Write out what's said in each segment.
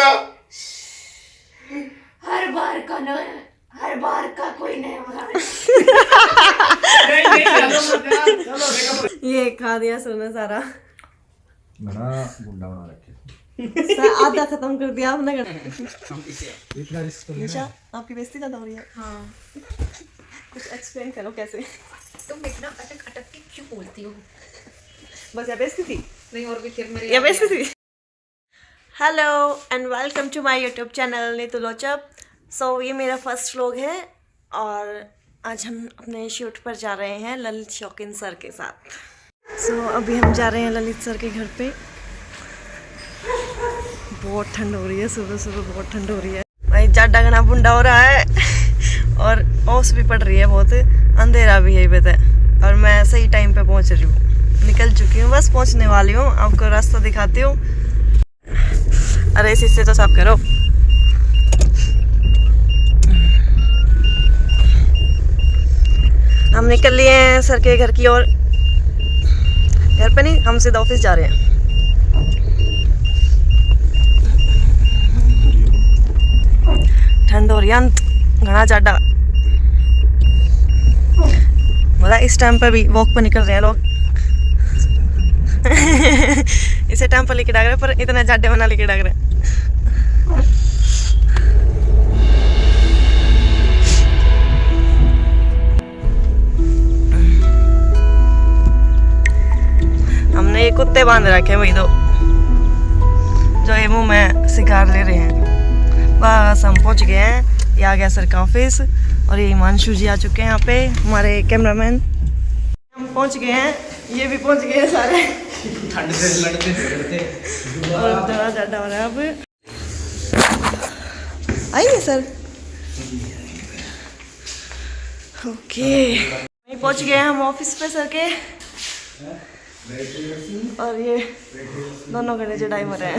पता। हर बार का कोई नया ये खा दिया सोना सारा, बड़ा गुंडा बना रखे। आधा खत्म कर दिया आपने। निशा आपकी बेइज्जती ज्यादा हो रही है। हाँ, कुछ एक्सप्लेन करो कैसे। तुम इतना अटक अटक के क्यों बोलती हो? बस ये बेइज्जती थी, नहीं और भी फिर मेरे ये बेइज्जती थी। Hello and welcome to my YouTube channel Neetu Lochab. So ये मेरा फर्स्ट व्लॉग है और आज हम अपने शूट पर जा रहे हैं ललित शौकीन सर के साथ। सो अभी हम जा रहे हैं ललित सर के घर पे। बहुत ठंड हो रही है, सुबह सुबह बहुत ठंड हो रही है भाई। जाडा गना बुंडा हो रहा है और ओस भी पड़ रही है, बहुत अंधेरा भी है इधर। और मैं सही टाइम पे पहुंच रही हूँ, निकल चुकी हूँ, बस पहुंचने वाली हूँ। आपको रास्ता दिखाती हूँ। अरे इस हिस्से तो साफ करो। हम निकल लिए हैं सर के घर की ओर। घर पे नहीं, हम सीधा ऑफिस जा रहे हैं। ठंड हो रही है, घना जाडा। बोला इस टाइम पे भी वॉक पे निकल रहे हैं लोग। इसे टाइम पर लेके डाग रहे, पर इतना जाडे बना लेके डाग रहे। हमने ये कुत्ते बांध रखे हैं वही दो, जो ये मुंह में सिगार ले रहे हैं। बस हम पहुंच गए हैं। ये आ गया सर का ऑफिस और ये हिमांशु जी आ चुके हैं यहाँ पे, हमारे कैमरामैन। हम पहुंच गए हैं, ये भी पहुंच गए हैं सारे। ठंड से लड़ते और ज़्यादा ज़्यादा हो रहा है अब। आइए सर। ओके, वहीं पहुंच गए हैं हम ऑफिस पे सर के। और ये दोनों घंटे चढ़ाई मरे हैं।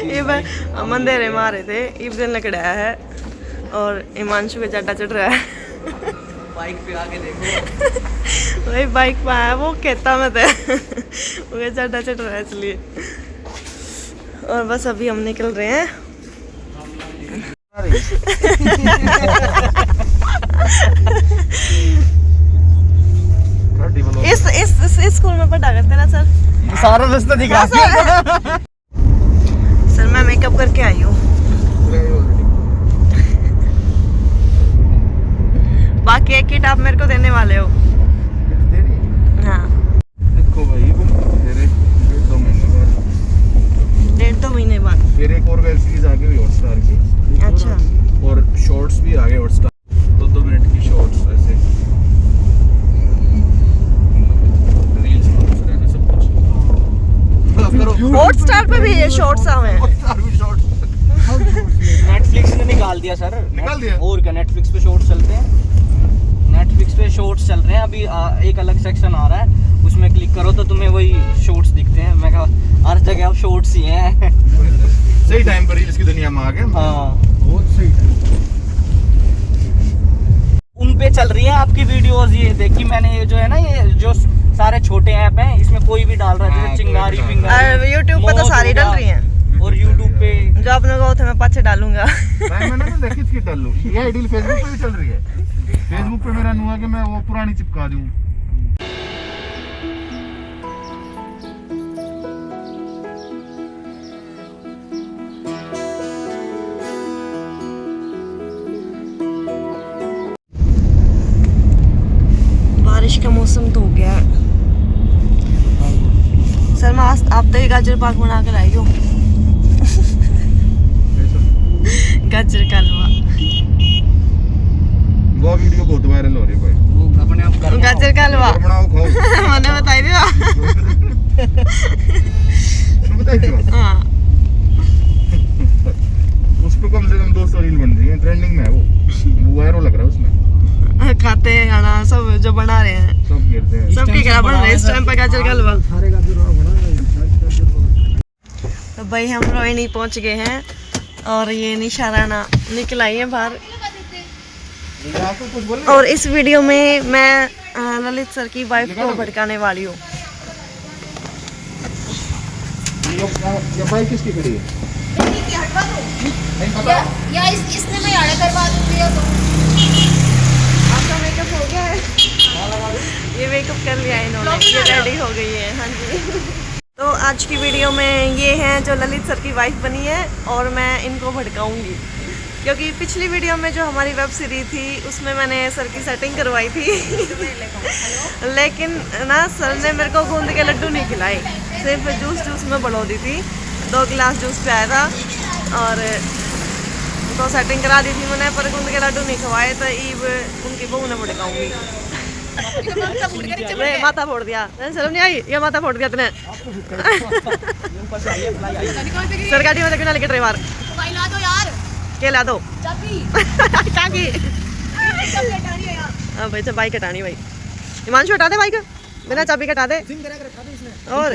ये मंदिर मारे थे, इब्दन लकड़ाया है और हिमांशु का चड्डा चढ़ रहा है। बाइक पे आके देखो। वही बाइक पे आया, वो कहता मैं थे। वो चड्डा चढ़ रहा है इसलिए। और बस अभी हम निकल रहे हैं। इस स्कूल में पढ़ा करते ना सर? सारा रास्ता दिखा। सर मैं मेकअप करके आई हूँ। बाकी एक किट आप मेरे को देने वाले हो। हाँ, देखो भाई वो तेरे 1.5 महीने बाद। फिर एक और वेब सीरीज आ गई हॉटस्टार की। अच्छा, और शॉर्ट्स भी आ गए हॉटस्टार, 2-2 मिनट की शॉर्ट्स ऐसे रील्स रहने सब कुछ। हॉटस्टार पे भी ये शॉर्ट्स आए हैं। हॉटस्टार भी शॉर्ट्स नेटफ्लिक्स ने निकाल दिया सर। निकाल दिया? और क्या, नेटफ्लिक्स पे शॉर्ट्स चलते हैं। नेटफ्लिक्स पे शॉर्ट्स चल रहे हैं अभी। एक अलग सेक्शन आ रहा है, उसमें क्लिक करो तो तुम्हें वही शॉर्ट्स दिखते हैं। मैं कहा हर जगह अब शॉर्ट्स ही हैं। सही टाइम पर रील्स की दुनिया में आ गए। हाँ, बहुत सही टाइम। उन पे चल रही हैं आपकी वीडियोस। ये देखी मैंने, ये जो है ना, ये जो सारे छोटे ऐप हैं, इसमें कोई भी डाल रहा है, जैसे चिंगारी और पिंगारी। यूट्यूब पे तो सारी डल रही हैं। और यूट्यूब पे जो आपने कहा था मैं पाछे डालूंगा। मैंने ना देखी इसकी डालू। ये आईडी फेसबुक पे भी चल रही है। फेसबुक पे मेरा नुआ कि मैं वो पुरानी चिपका दूं। बारिश का मौसम तो हो गया। सर मैं आप तो ये गाजर पाक बना कर आई हो। गाजर का हलवा। वो वीडियो बहुत वायरल हो रही है भाई। वो अपने आप कर गाजर का हलवा घर बनाओ खाओ। मैंने बताई दिया। बताइए क्यों? हाँ, उस पे कम से कम 200 रील बन रही है, ट्रेंडिंग में है वो वायरल लग रहा है उसमें। खाते हैं खाना सब जो बना रहे हैं, सब गिरते हैं। सबके क्या बन रहे हैं इस टाइम पे गाजर का हलवा। तो भाई हम रोहिणी पहुंच गए हैं और ये निशा राणा निकल आई है बाहर। और इस वीडियो में मैं ललित सर की वाइफ को भड़काने वाली हूँ। ये बाइक किसकी खड़ी है? ठीक है, हटवा दो नहीं पता। या इसने मैं आड़े करवा दूंगी या तो आपका मेकअप हो गया है? ये मेकअप कर लिया है इन्होंने, ये रेडी हो गई है। हाँ जी। तो आज की वीडियो में ये हैं जो ललित सर की वाइफ बनी है और मैं इनको भड़काऊंगी क्योंकि पिछली वीडियो में जो हमारी वेब सीरीज थी उसमें मैंने सर की सेटिंग करवाई थी लेकिन ना सर ने मेरे को गूंद के लड्डू नहीं खिलाए, सिर्फ जूस में बढ़ो दी थी। 2 गिलास जूस पियाया था और तो सेटिंग करा दी थी मैंने, पर गूंद के लड्डू नहीं खवाए तो ईब उनकी बहू ने भड़काऊंगी। माथा फोड़ दिया, शर्म नहीं आई? ये माथा फोड़ दिया तूने। सर गाड़ी में देखना लेके ड्राइवर भाई ला दो यार, के ला दो चाबी चाबी। हाँ भाई, बाइक हटानी भाई। हिमांशु हटा दे बाइक, बिना चाबी कटा दे। और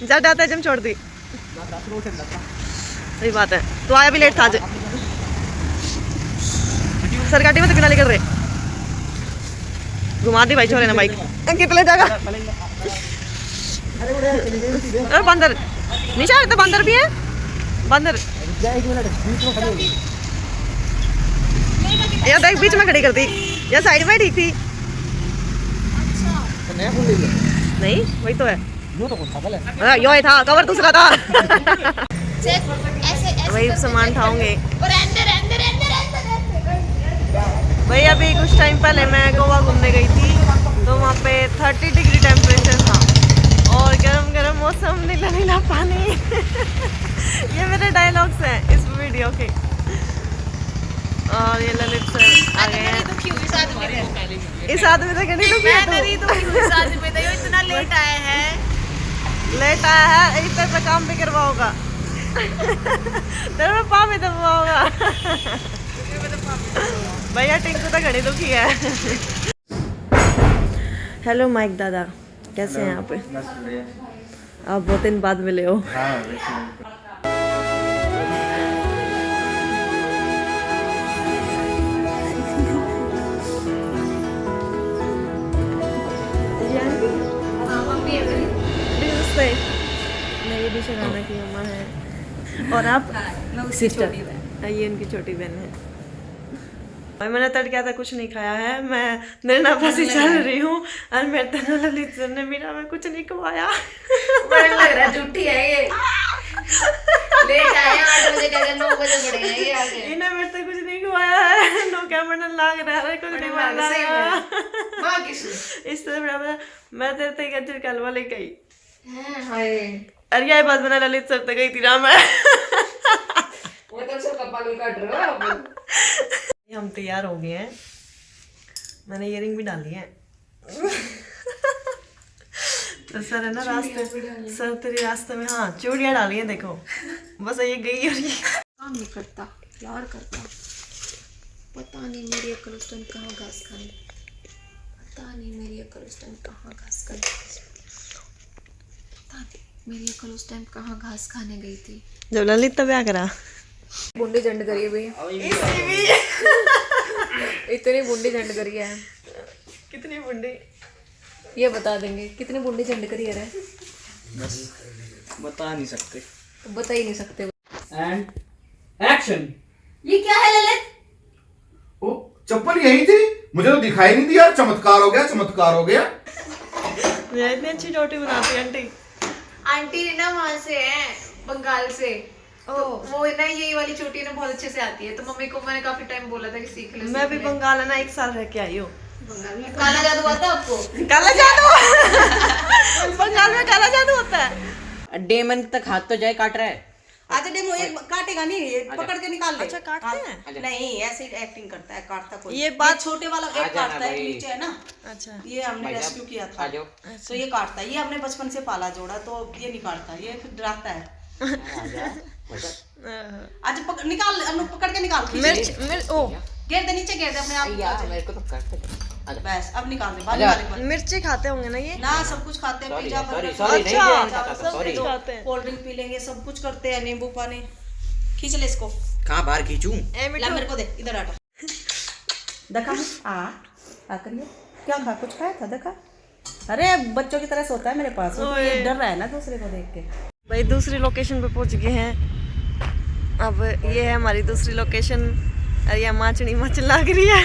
जब आता है जिम छोड़ दी। सही बात है, तो आया भी लेट था आज। सर गाड़ी में तो कितना लेकर रहे, घुमा दी भाई छोरे ने बाइक। कितने जगह अरे बंदर निशा, तो बंदर भी है बंदर। ये देख बीच में खड़ी कर दी, या साइड में ठीक थी। नहीं वही तो है, यो ही था, कवर दूसरा था। वही सामान उठाऊंगे भाई। अभी कुछ टाइम पहले मैं गोवा घूमने गई थी तो वहाँ पे 30 डिग्री टेम्परेचर था और गरम गरम मौसम, नीला नीला पानी। ये मेरे डायलॉग्स हैं इस वीडियो के। और ये ललित सर आ गए हैं। इस आदमी से कहनी दुखी है, इतना लेट आया है, लेट आया है, इस तरह काम भी करवा होगा। तेरे में पा भी दबा होगा। भैया टिंकू तो घड़ी दुखी है। हेलो माइक दादा, कैसे हैं आप? आप बहुत दिन बाद मिले हो। मेरी भी शराना की अम्मा है और आप सिस्टर, ये उनकी छोटी बहन है। मैंने तड़का था कुछ नहीं खाया है, मैं निर्नाफसी चल रही हूँ और मेरे तनो ललित सर ने बिना में कुछ नहीं खवाया। मुझे लग रहा है झूठी है ये। लेट आए 8 बजे का 9 बजे पड़े हैं ये आगे। इन्हें मेरे से कुछ नहीं खवाया है, नो कैमरा लाग रहा है, कुछ नहीं मांगा है। मां किस इस तरह मैं तेरे से गजर कलवा ले गई। हाय, अरे ये बात बना ललित सर तक गई थी ना मैं। वो तो सब कपाल काट रहे हो आप। हम तैयार हो गए हैं, मैंने इयरिंग भी डाली है। तो सर है ना रास्ते, सर तेरे रास्ते में, हाँ चूड़ियाँ डाली हैं देखो, बस ये गई और ये काम नहीं करता, प्यार करता। पता नहीं मेरी अकल उस टाइम कहाँ घास खाने, पता नहीं मेरी अकल उस टाइम कहाँ घास खाने, पता नहीं मेरी अकल उस टाइम कहाँ घास खाने गई थी। जब ललित तो ब्याह करा। बुंडी झंड करी है भैया, इतनी बुंडी झंड करी है। कितनी बुंडी ये बता देंगे कितनी बुंडी झंड करी है? बता नहीं सकते, तो बता ही नहीं सकते। And action. ये क्या है ललित? ओ चप्पल यही थी, मुझे तो दिखाई नहीं दिया। चमत्कार हो गया, चमत्कार हो गया। मैं इतनी अच्छी रोटी बनाती है आंटी। आंटी ना वहाँ से है, बंगाल से। तो वो ना यही वाली चोटी ना बहुत अच्छे से आती है, तो मम्मी को मैंने काफी टाइम बोला था कि सीख ले। मैं भी बंगाल है ना 1 साल रह के आई हूँ। बंगाल में काला जादू आता है आपको? काला जादू बंगाल में काला जादू होता है। डेमन तक हाथ तो जाए, काट रहा है। अच्छा डेमो ये काटेगा नहीं, ये पकड़ के निकाल ले। अच्छा काटते हैं? नहीं ऐसे एक्टिंग करता है, काटता कोई। ये बात छोटे वाला एक काटता है, एक नीचे है ना। अच्छा ये हमने रेस्क्यू किया था, तो ये काटता है। ये हमने बचपन से पाला जोड़ा, तो ये नहीं काटता, ये फिर डराता है। अच्छा निकाल, अनु पकड़ के निकाल। मिर्च ओ घेर दे, नीचे घेर दे अपने आप। मेरे को तो काट दे। बस अब निकाल दे, बाल निकाल। मिर्ची खाते होंगे ना ये? ना सब कुछ खाते हैं, pizza burger, sorry cold drink P लेंगे, सब कुछ करते हैं, नींबू पानी। खींच ले इसको। कहाँ बाहर खींचूं? ला मेरे को दे, इधर आटा देखा। आ करिए, क्या खा, कुछ खाया था देखा? अरे बच्चों की तरह सोता है मेरे पास, वो तो ओए। ये डर रहा है ना दूसरे को देख के। भाई दूसरी लोकेशन पे पहुंच गए हैं। अब ये है हमारी दूसरी लोकेशन और ये माचनी मचल लग रही है।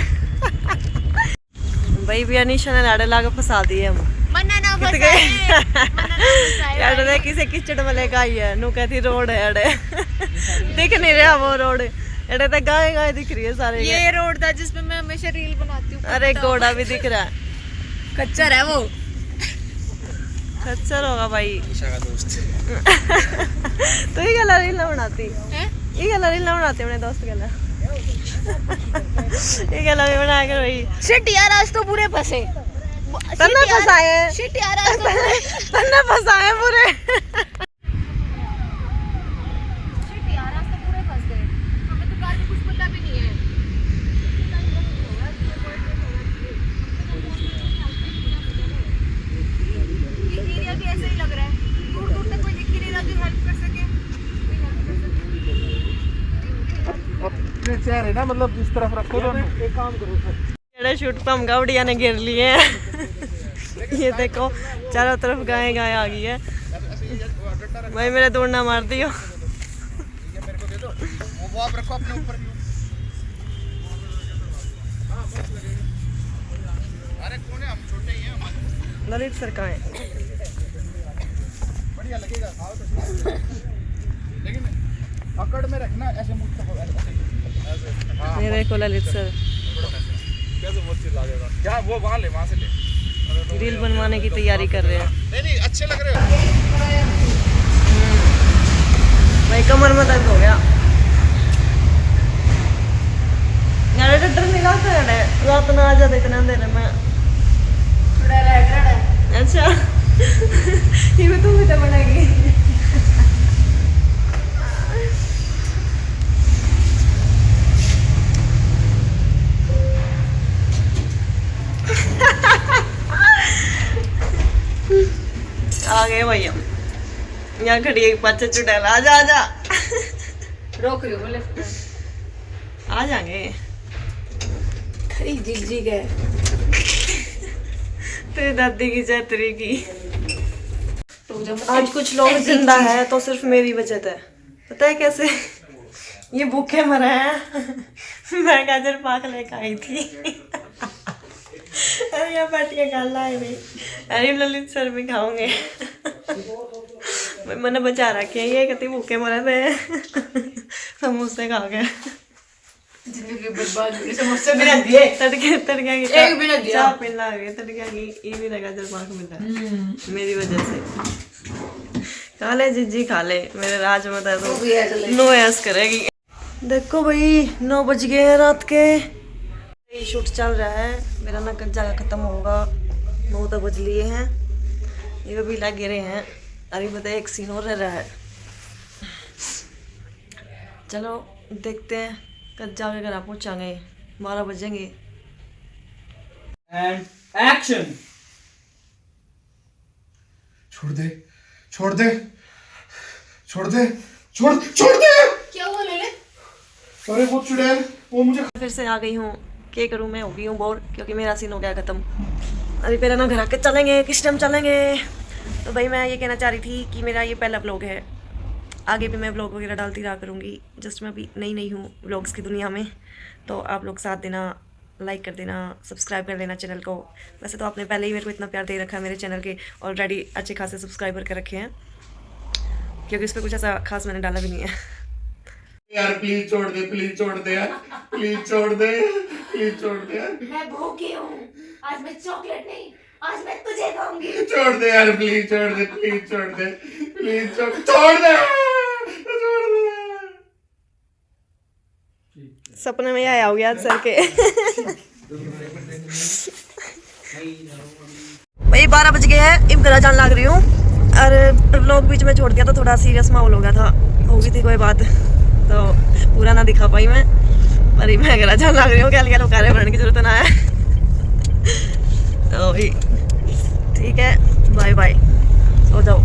भाई भी अनीशा ने लाड़े लाके फंसा दिए हम। मन्ना ना कित गए यार दे किसे किचड़ में लेके आई है नु कहती रोड है अड़े दिख नहीं रहा वो रोड अड़े तो गाय गाय दिख रही है सारे ये रोड था जिसमें मैं हमेशा रील बनाती हूँ। अरे घोड़ा भी दिख रहा है कच्चर है वो। खच्चर होगा भाई ईशा का दोस्त। तो ये गला रील ना बनाती हैं? ये गला रील ना बनाती अपने दोस्त गला ये गला भी बना कर भाई शिट यार आज तो पूरे फंसे। तन्ना फंसाए शिट यार आज तो तन्ना फंसाए पूरे शिट यार आज तो पूरे फंस गए। हमें तो कार में कुछ पता भी नहीं है। ये एरिया भी ऐसे ही लग रहा है, दूर दूर तक कोई दिख ही नहीं रहा जो हेल्प कर सके। कोई हेल्प कर सके। अपने चेहरे ना मतलब इस तरफ रखो दोनों। एक काम करो सर, जेड़े शूट तो हम गावड़िया ने घेर लिए हैं। ये देखो चारों तरफ गाय गाय आ गई है। भाई मेरे दौड़ना मार दियो। मेरे को दे दो वो आप रखो अपने ऊपर। अरे कौन है, हम छोटे ही हैं। ललित सर कहाँ है? बढ़िया लगेगा खाओ तो। लेकिन पकड़ में रखना, ऐसे मुक्त हो ऐसे। हाँ ये देखो ललित सर कैसे बहुत चीज लागेगा क्या, वो वहाँ ले, वहाँ से ले। रील बनवाने की तैयारी कर रहे हैं। नहीं नहीं अच्छे लग रहे हो। भाई कमर में दर्द हो गया यार। डर नहीं लगता है रात ना आ जाते इतना अंधेरे में। अच्छा ये भी तू भी तो बनाएगी। आ गए भैया यहाँ खड़ी एक बच्चा चुड़ैल। आजा आजा रोक रही हो लिफ्ट आ जाएंगे। खरी जिग है। तेरी दादी की चैतरी की। आज कुछ लोग जिंदा है तो सिर्फ मेरी वजह से। पता है कैसे? ये भूखे मरे हैं। मैं गाजर पाक लेकर आई थी। अरे यहाँ पार्टियाँ गाल आए नहीं। अरे ललित सर भी खाओगे। मैंने बचा रखे हैं, ये कहती भूखे मरे थे। समोसे खा गए। जिंदगी बर्बाद हो गई। समोसे भी ना दिए, तड़के तड़के एक भी ना दिया। चाह पिला गए तड़के की। ये भी लगा जब पाक मिला मेरी वजह से। खा ले जिज्जी खा ले, मेरे राज में तो नो ऐस करेगी। देखो भाई 9 बज गए हैं रात के। शूट चल रहा है, मेरा ना जगह खत्म होगा। 9 तक बज लिए हैं, ये भी लगे रहे हैं। अरे पता है एक सीन और रह रहा है। चलो देखते हैं कब जाके घर पहुंचाएंगे। 12 बजेंगे। And action. छोड़ दे छोड़ दे छोड़ दे छोड़ छोड़ दे। क्या हुआ ले ले? अरे वो चुड़ैल वो मुझे। फिर से आ गई हूँ, क्या करूँ मैं हो गई हूँ बोर क्योंकि मेरा सीन हो गया ख़त्म। अभी पहले ना घर आके चलेंगे, किस टाइम चलेंगे। तो भाई मैं ये कहना चाह रही थी कि मेरा ये पहला व्लॉग है, आगे भी मैं व्लॉग वगैरह डालती रहा करूँगी। जस्ट मैं अभी नई हूँ व्लॉग्स की दुनिया में, तो आप लोग साथ देना, लाइक कर देना, सब्सक्राइब कर लेना चैनल को। वैसे तो आपने पहले ही मेरे को इतना प्यार दे रखा है, मेरे चैनल के ऑलरेडी अच्छे खासे सब्सक्राइबर कर रखे हैं, क्योंकि उस पर कुछ ऐसा खास मैंने डाला भी नहीं है। यार प्लीज छोड़ दे, प्लीज छोड़ दे यार, प्लीज छोड़ दे, प्लीज छोड़ दे यार। मैं भूखी हूँ, आज मैं चॉकलेट नहीं, आज मैं तुझे दूंगी। छोड़ दे यार, प्लीज छोड़ दे, प्लीज छोड़ दे, प्लीज छोड़ छोड़ दे, छोड़ दे। सपने में आया हो गया सर के। भाई 12 बज गए हैं, इब घर जान लग रही हूँ। और व्लॉग बीच में छोड़ दिया तो थोड़ा सीरियस माहौल हो गया था, हो गई थी कोई बात तो पूरा ना दिखा पाई मैं। पर मैं घर जान लग रही हूँ, क्या क्या लोग कार्य भरने की जरूरत ना है। तो भाई ठीक है, बाय बाय, सो जाओ।